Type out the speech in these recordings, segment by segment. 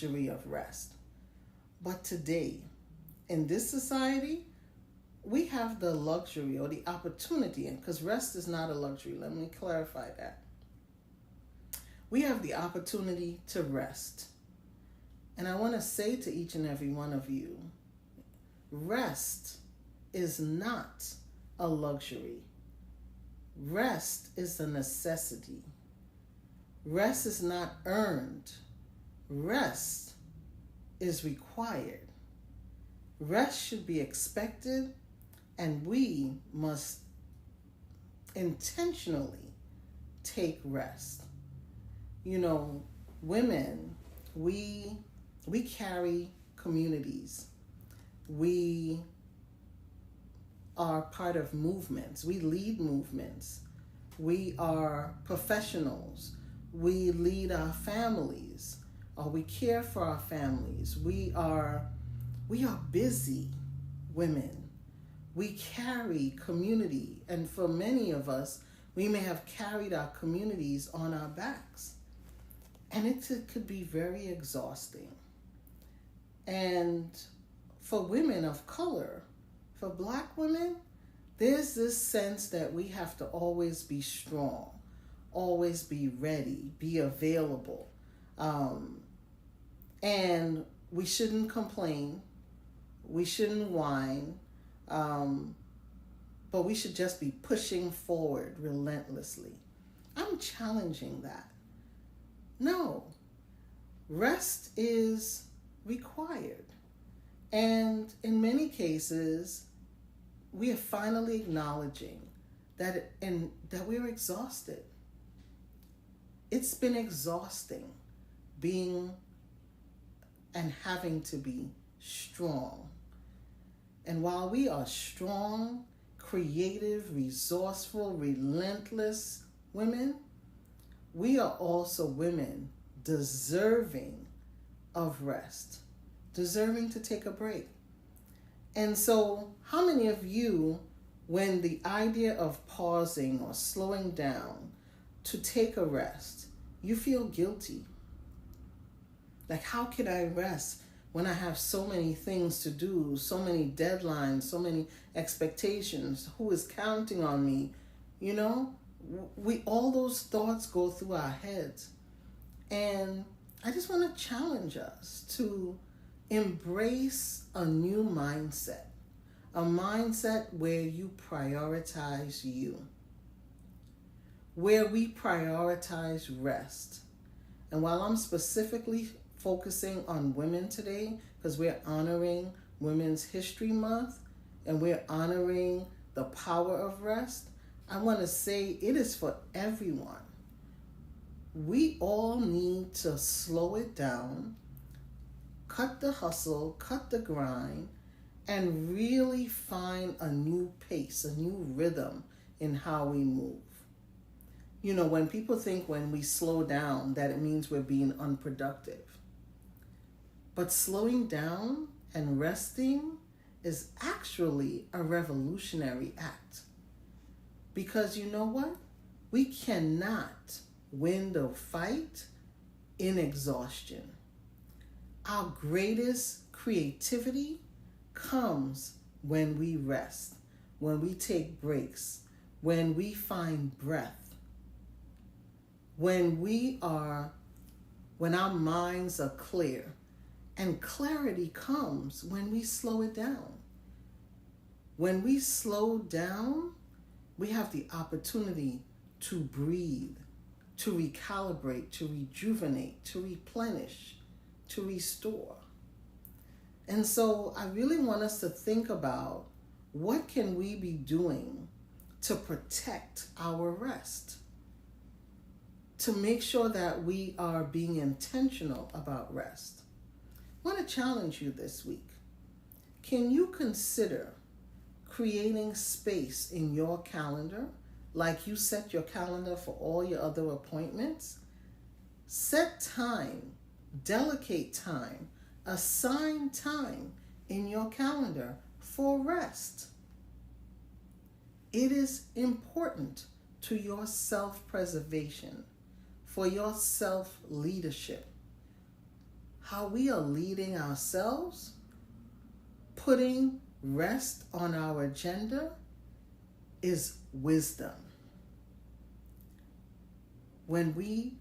luxury of rest. But today, in this society, we have the luxury or the opportunity, because rest is not a luxury. Let me clarify that. We have the opportunity to rest. And I want to say to each and every one of you, rest is not a luxury. Rest is a necessity. Rest is not earned. Rest is required. Rest should be expected, and we must intentionally take rest. You know, women, we carry communities. We are part of movements. We lead movements. We are professionals. We lead our families, or we care for our families. We are busy women. We carry community, and for many of us, we may have carried our communities on our backs. And it could be very exhausting. And for women of color, for Black women, there's this sense that we have to always be strong, always be ready, be available. And we shouldn't complain. We shouldn't whine. But we should just be pushing forward relentlessly. I'm challenging that. No, rest is required. And in many cases, we are finally acknowledging that we're exhausted. It's been exhausting being and having to be strong. And while we are strong, creative, resourceful, relentless women, we are also women deserving of rest, deserving to take a break. And so, how many of you, when the idea of pausing or slowing down to take a rest, you feel guilty? Like, how can I rest when I have so many things to do, so many deadlines, so many expectations? Who is counting on me? You know, all those thoughts go through our heads. And I just want to challenge us to embrace a new mindset, a mindset where you prioritize you, where we prioritize rest. And while I'm specifically focusing on women today, because we're honoring Women's History Month and we're honoring the power of rest, I want to say it is for everyone. We all need to slow it down, cut the hustle, cut the grind, and really find a new pace, a new rhythm in how we move. You know, when people think when we slow down that it means we're being unproductive. But slowing down and resting is actually a revolutionary act. Because you know what? We cannot win the fight in exhaustion. Our greatest creativity comes when we rest, when we take breaks, when we find breath, when our minds are clear. And clarity comes when we slow it down. When we slow down, we have the opportunity to breathe, to recalibrate, to rejuvenate, to replenish, to restore. And so I really want us to think about what can we be doing to protect our rest, to make sure that we are being intentional about rest. I want to challenge you this week. Can you consider creating space in your calendar, like you set your calendar for all your other appointments? Set time, delegate time, assign time in your calendar for rest. It is important to your self-preservation, for your self-leadership, how we are leading ourselves, putting rest on our agenda, is wisdom. When we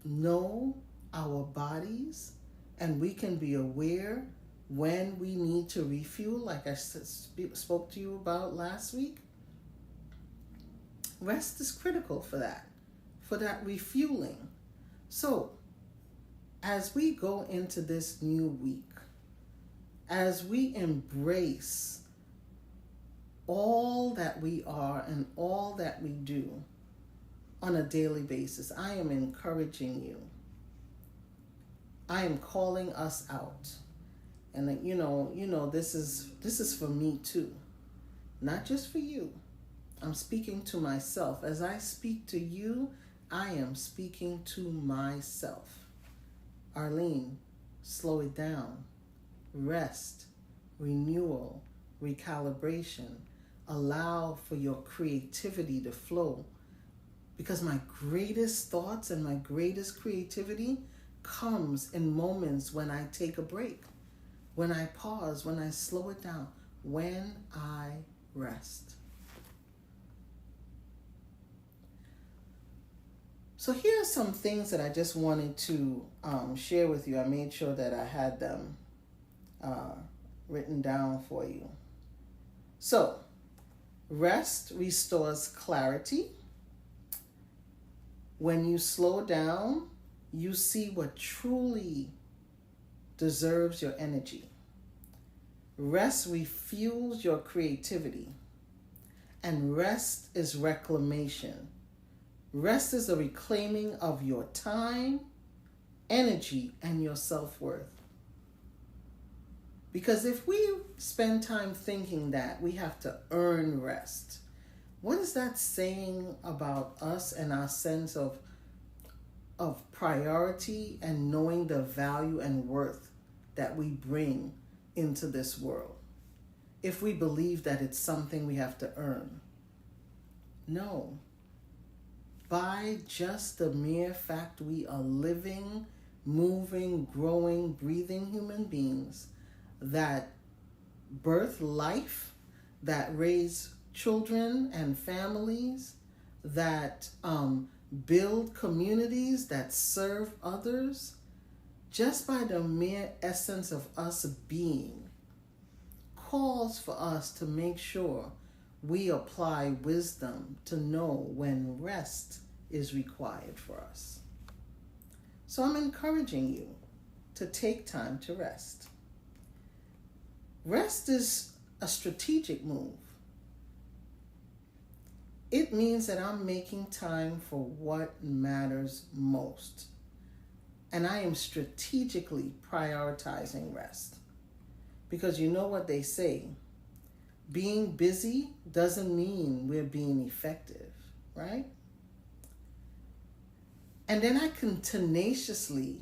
know our bodies and we can be aware when we need to refuel, like I spoke to you about last week, rest is critical for that refueling. So, as we go into this new week, as we embrace all that we are and all that we do on a daily basis, I am encouraging you. I am calling us out. And this is for me too. Not just for you. I'm speaking to myself. As I speak to you, I am speaking to myself. Arlene, slow it down. Rest, renewal, recalibration. Allow for your creativity to flow. Because my greatest thoughts and my greatest creativity comes in moments when I take a break, when I pause, when I slow it down, when I rest. So here are some things that I just wanted to share with you. I made sure that I had them written down for you. So, rest restores clarity. When you slow down, you see what truly deserves your energy. Rest refuels your creativity. And rest is reclamation. Rest is a reclaiming of your time, energy, and your self-worth. Because if we spend time thinking that we have to earn rest, what is that saying about us and our sense of priority and knowing the value and worth that we bring into this world? If we believe that it's something we have to earn. No. By just the mere fact we are living, moving, growing, breathing human beings that birth life, that raise children and families, that build communities, that serve others, just by the mere essence of us being, calls for us to make sure we apply wisdom to know when rest is required for us. So I'm encouraging you to take time to rest. Rest is a strategic move. It means that I'm making time for what matters most. And I am strategically prioritizing rest. Because you know what they say, being busy doesn't mean we're being effective, right? And then I can tenaciously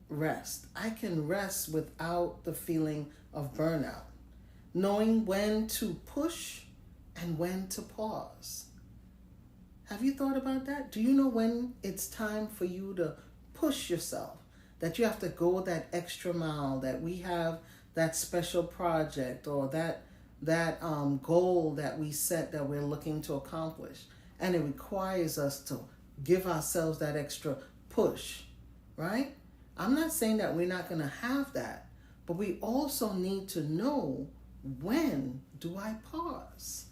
rest. I can rest without the feeling of burnout, knowing when to push and when to pause. Have you thought about that? Do you know when it's time for you to push yourself? That you have to go that extra mile, that we have that special project or that goal that we set that we're looking to accomplish. And it requires us to give ourselves that extra push, right? I'm not saying that we're not going to have that, but we also need to know, when do I pause?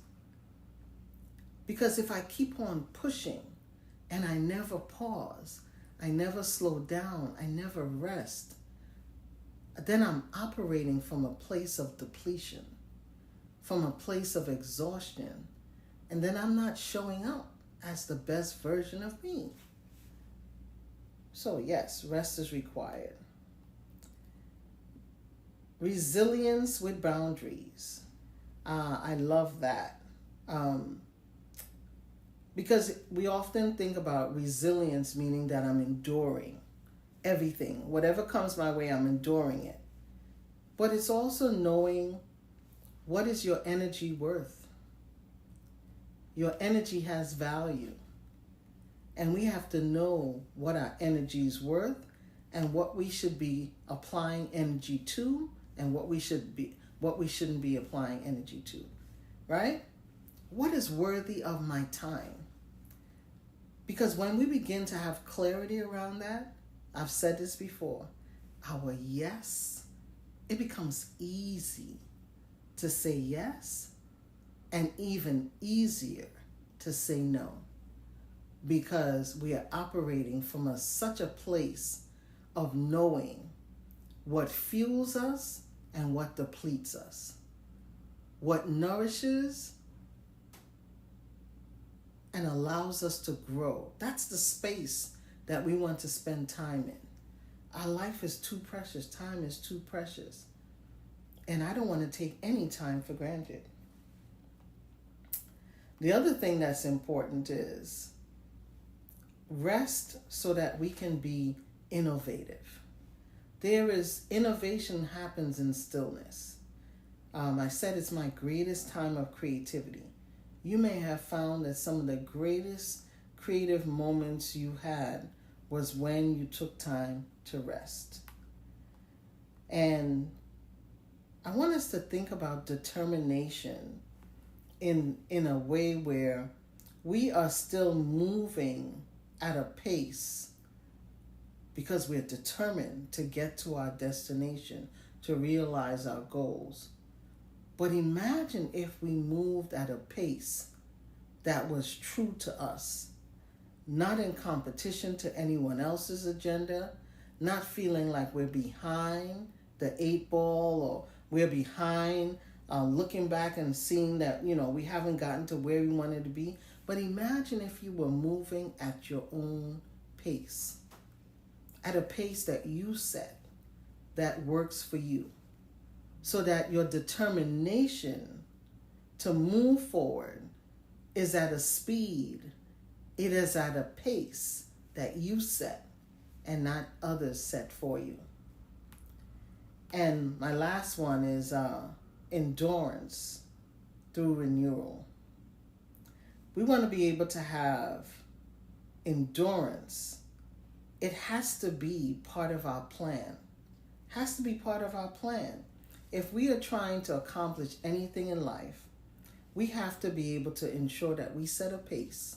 Because if I keep on pushing and I never pause, I never slow down, I never rest, then I'm operating from a place of depletion, from a place of exhaustion, and then I'm not showing up as the best version of me. So yes, rest is required. Resilience with boundaries. I love that. Because we often think about resilience meaning that I'm enduring everything. Whatever comes my way, I'm enduring it. But it's also knowing, what is your energy worth? Your energy has value. And we have to know what our energy is worth and what we should be applying energy to and what we shouldn't be applying energy to. Right? What is worthy of my time? Because when we begin to have clarity around that, I've said this before, our yes, it becomes easy to say yes and even easier to say no, because we are operating from such a place of knowing what fuels us and what depletes us, what nourishes and allows us to grow. That's the space that we want to spend time in. Our life is too precious. Time is too precious. And I don't want to take any time for granted. The other thing that's important is rest so that we can be innovative. Innovation happens in stillness. I said it's my greatest time of creativity. You may have found that some of the greatest creative moments you had was when you took time to rest. And I want us to think about determination in a way where we are still moving at a pace because we're determined to get to our destination, to realize our goals. But imagine if we moved at a pace that was true to us, not in competition to anyone else's agenda, not feeling like we're behind the 8 ball or we're behind, looking back and seeing that, we haven't gotten to where we wanted to be. But imagine if you were moving at your own pace, at a pace that you set, that works for you, so that your determination to move forward is at a speed, it is at a pace that you set and not others set for you. And my last one is endurance through renewal. We want to be able to have endurance. It has to be part of our plan. Has to be part of our plan. If we are trying to accomplish anything in life, we have to be able to ensure that we set a pace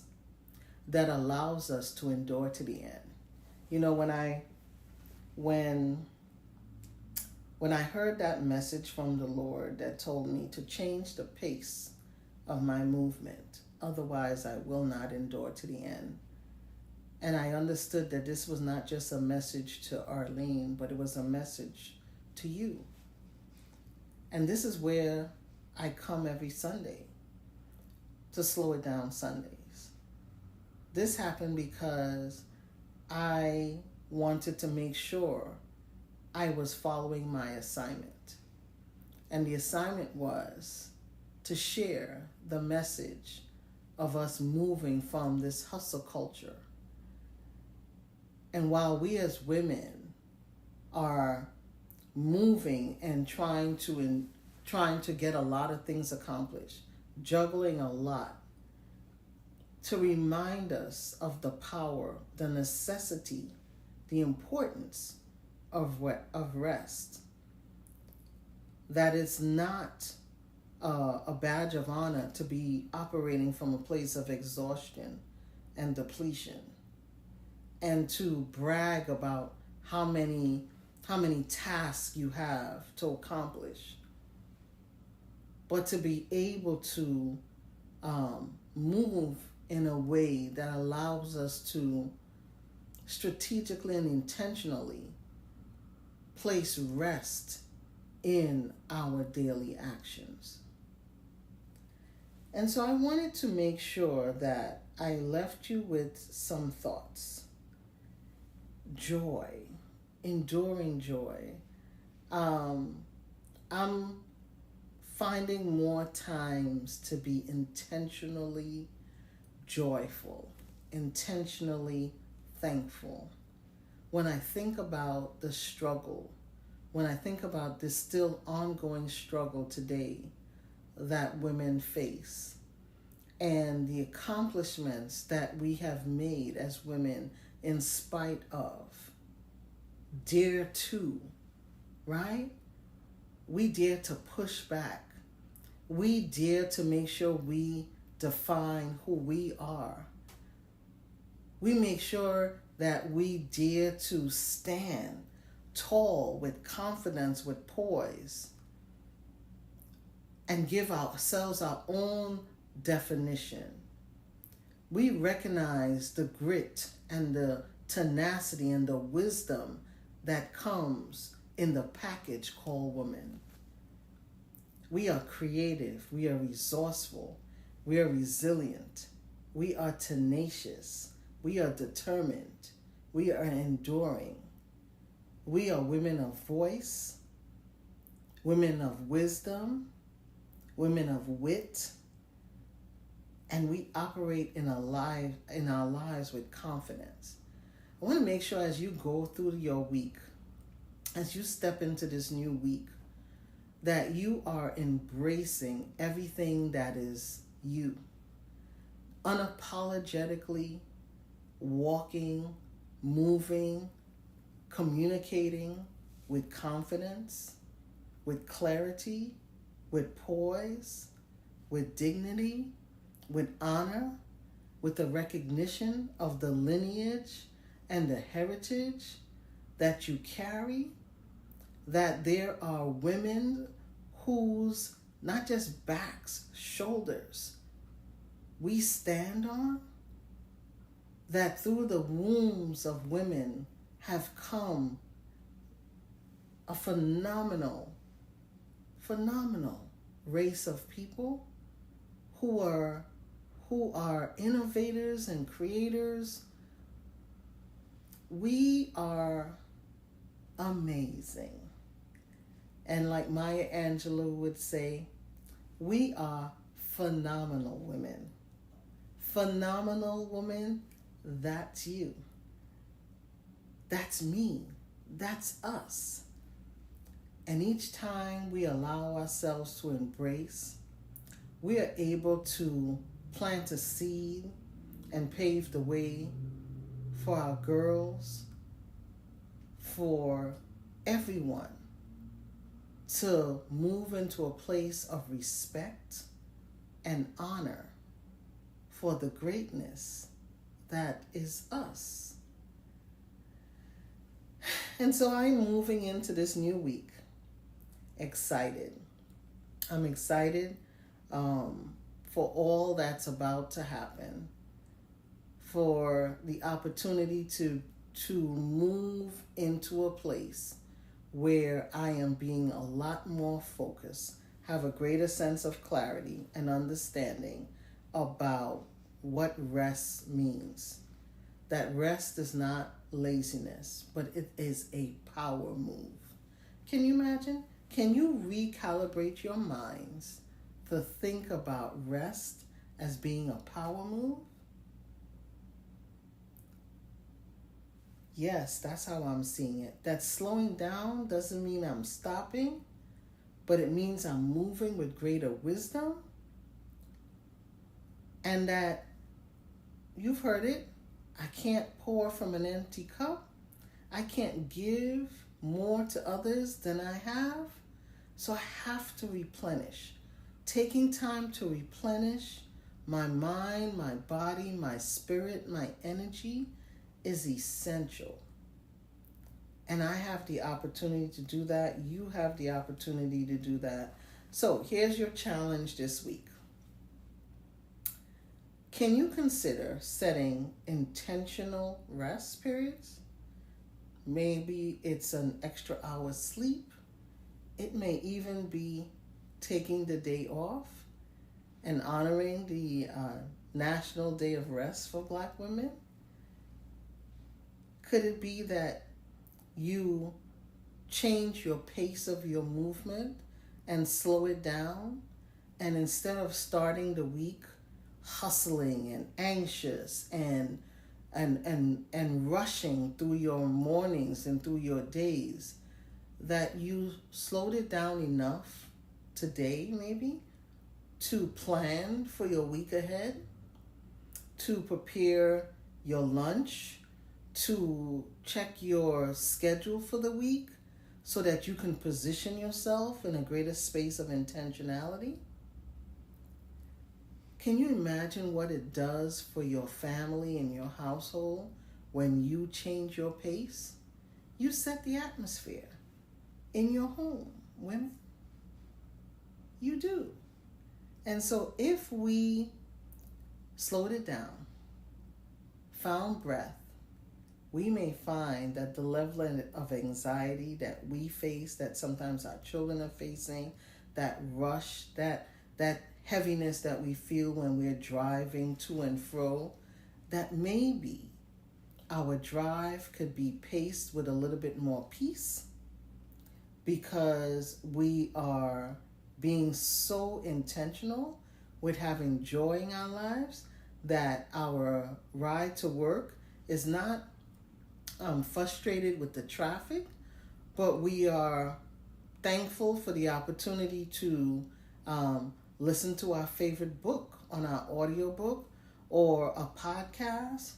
that allows us to endure to the end. When I heard that message from the Lord that told me to change the pace of my movement, otherwise I will not endure to the end. And I understood that this was not just a message to Arlene, but it was a message to you. And this is where I come every Sunday, to Slow It Down Sundays. This happened because I wanted to make sure I was following my assignment. And the assignment was to share the message of us moving from this hustle culture. And while we as women are moving and trying to get a lot of things accomplished, juggling a lot, to remind us of the power, the necessity, the importance of rest. That it's not a badge of honor to be operating from a place of exhaustion and depletion, and to brag about how many tasks you have to accomplish, but to be able to move in a way that allows us to strategically and intentionally place rest in our daily actions. And so I wanted to make sure that I left you with some thoughts. Joy, enduring joy. I'm finding more times to be intentionally joyful, intentionally thankful. When I think about the struggle, when I think about this still ongoing struggle today that women face, and the accomplishments that we have made as women in spite of, dare to, right? We dare to push back. We dare to make sure we define who we are. We make sure that we dare to stand tall with confidence, with poise, and give ourselves our own definition. We recognize the grit and the tenacity and the wisdom that comes in the package called woman. We are creative, we are resourceful, we are resilient, we are tenacious, we are determined, we are enduring. We are women of voice, women of wisdom, women of wit, and we operate in our lives with confidence. I want to make sure as you go through your week, as you step into this new week, that you are embracing everything that is you. Unapologetically walking, moving, communicating with confidence, with clarity, with poise, with dignity, with honor, with the recognition of the lineage and the heritage that you carry, that there are women whose, not just backs, shoulders, we stand on, that through the wombs of women have come a phenomenal race of people who are innovators and creators. We are amazing. And like Maya Angelou would say, we are phenomenal women. Phenomenal woman, that's you. That's me. That's us. And each time we allow ourselves to embrace, we are able to plant a seed and pave the way for our girls, for everyone to move into a place of respect and honor for the greatness that is us. And so I'm moving into this new week excited. I'm excited for all that's about to happen, for the opportunity to move into a place where I am being a lot more focused, have a greater sense of clarity and understanding about what rest means. That rest is not laziness, but it is a power move. Can you imagine? Can you recalibrate your minds to think about rest as being a power move? Yes, that's how I'm seeing it. That slowing down doesn't mean I'm stopping, but it means I'm moving with greater wisdom. And that, you've heard it, I can't pour from an empty cup. I can't give more to others than I have. So I have to replenish. Taking time to replenish my mind, my body, my spirit, my energy is essential. And I have the opportunity to do that. You have the opportunity to do that. So here's your challenge this week. Can you consider setting intentional rest periods? Maybe it's an extra hour's sleep. It may even be taking the day off and honoring the National Day of Rest for Black women. Could it be that you change your pace of your movement and slow it down? And instead of starting the week hustling and anxious and rushing through your mornings and through your days, that you slowed it down enough today maybe to plan for your week ahead, to prepare your lunch, to check your schedule for the week so that you can position yourself in a greater space of intentionality? Can you imagine what it does for your family and your household when you change your pace? You set the atmosphere in your home, women. You do. And so if we slowed it down, found breath, we may find that the level of anxiety that we face, that sometimes our children are facing, that rush, that heaviness that we feel when we're driving to and fro, that maybe our drive could be paced with a little bit more peace because we are being so intentional with having joy in our lives that our ride to work is not frustrated with the traffic, but we are thankful for the opportunity to listen to our favorite book on our audiobook or a podcast,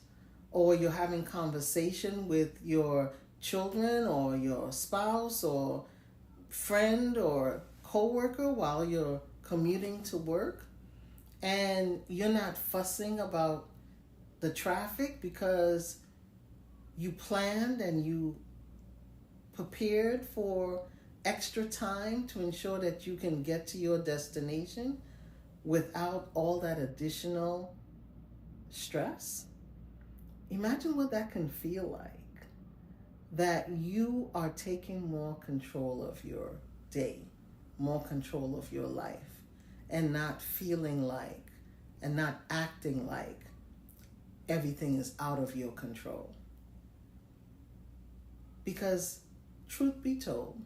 or you're having conversation with your children or your spouse or friend or coworker while you're commuting to work, and you're not fussing about the traffic because you planned and you prepared for extra time to ensure that you can get to your destination without all that additional stress. Imagine what that can feel like, that you are taking more control of your day, more control of your life, and not feeling like and not acting like everything is out of your control. Because truth be told,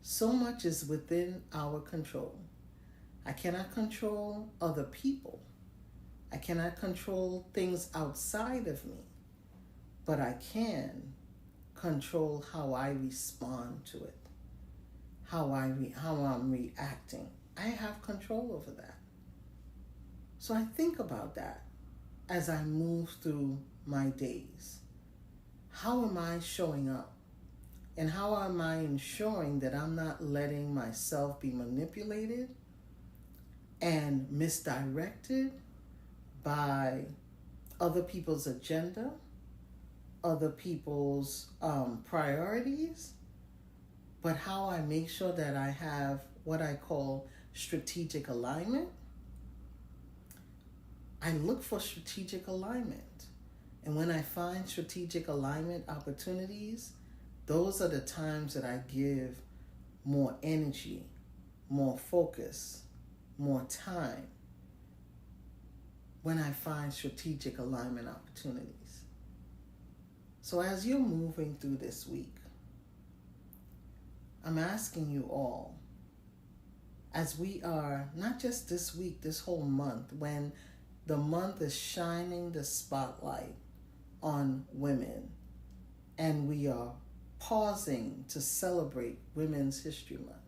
so much is within our control. I cannot control other people. I cannot control things outside of me, but I can control how I respond to it, how I'm reacting. I have control over that. So I think about that as I move through my days. How am I showing up? And how am I ensuring that I'm not letting myself be manipulated and misdirected by other people's agenda, other people's priorities, but how I make sure that I have what I call strategic alignment? I look for strategic alignment. And when I find strategic alignment opportunities, those are the times that I give more energy, more focus, more time, when I find strategic alignment opportunities. So as you're moving through this week, I'm asking you all, as we are, not just this week, this whole month, when the month is shining the spotlight on women, and we are pausing to celebrate Women's History Month.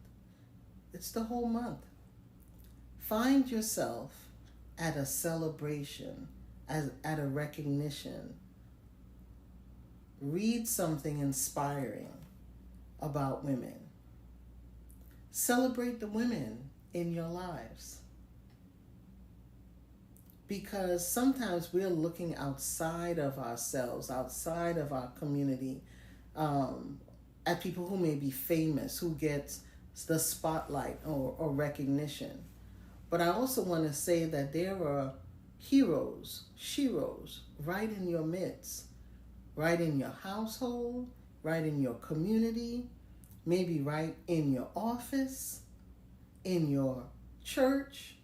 It's the whole month. Find yourself at a celebration, at a recognition. Read something inspiring about women. Celebrate the women in your lives. Because sometimes we're looking outside of ourselves, outside of our community, at people who may be famous, who get the spotlight or recognition. But I also want to say that there are heroes, sheroes, right in your midst, right in your household, right in your community, maybe right in your office, in your church,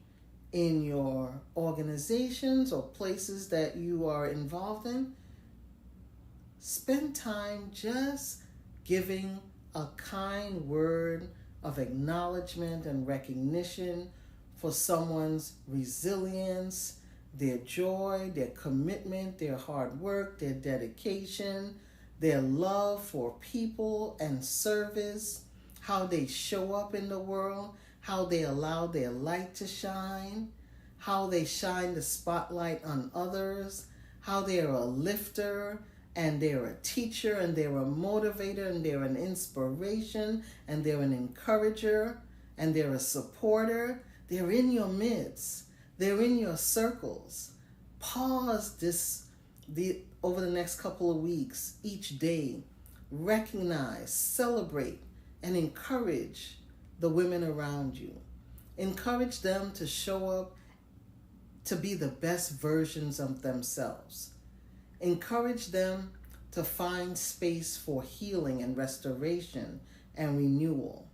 in your organizations or places that you are involved in. Spend time just giving a kind word of acknowledgement and recognition for someone's resilience, their joy, their commitment, their hard work, their dedication, their love for people and service, how they show up in the world, how they allow their light to shine, how they shine the spotlight on others, how they're a lifter and they're a teacher and they're a motivator and they're an inspiration and they're an encourager and they're a supporter. They're in your midst. They're in your circles. Pause over the next couple of weeks, each day. Recognize, celebrate, and encourage the women around you. Encourage them to show up to be the best versions of themselves. Encourage them to find space for healing and restoration and renewal.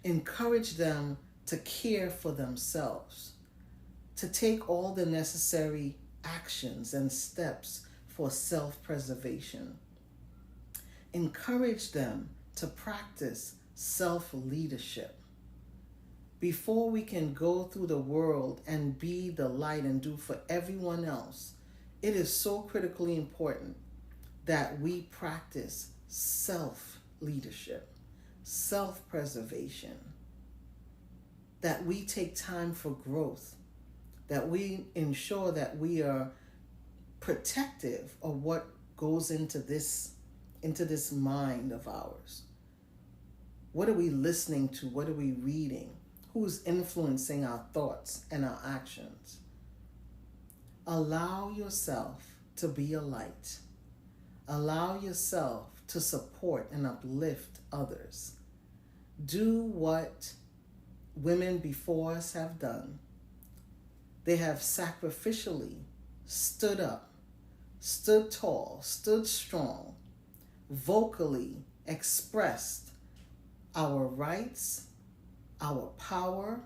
Encourage them to care for themselves, to take all the necessary actions and steps for self-preservation. Encourage them to practice self-leadership. Before we can go through the world and be the light and do for everyone else, it is so critically important that we practice self-leadership, self-preservation, that we take time for growth, that we ensure that we are protective of what goes into this mind of ours. What are we listening to? What are we reading? Who's influencing our thoughts and our actions? Allow yourself to be a light. Allow yourself to support and uplift others. Do what women before us have done. They have sacrificially stood up, stood tall, stood strong, vocally expressed our rights, our power,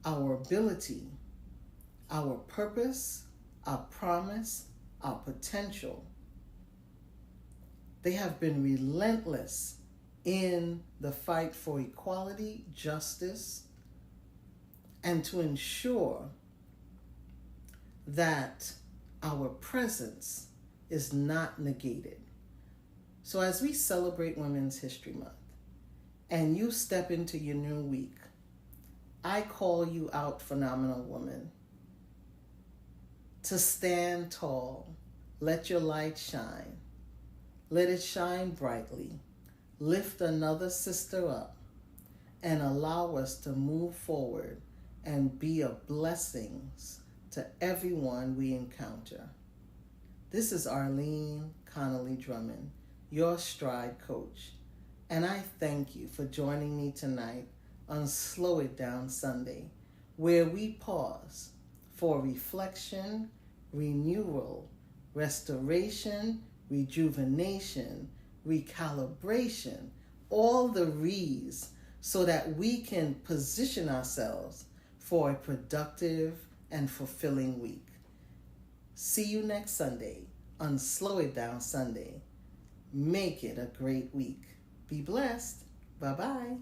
our ability, our purpose, our promise, our potential. They have been relentless in the fight for equality, justice, and to ensure that our presence is not negated. So as we celebrate Women's History Month, and you step into your new week, I call you out, phenomenal woman, to stand tall. Let your light shine. Let it shine brightly. Lift another sister up and allow us to move forward and be a blessing to everyone we encounter. This is Arlene Connolly Drummond, your Stride Coach. And I thank you for joining me tonight on Slow It Down Sunday, where we pause for reflection, renewal, restoration, rejuvenation, recalibration, all the re's, so that we can position ourselves for a productive and fulfilling week. See you next Sunday on Slow It Down Sunday. Make it a great week. Be blessed. Bye-bye.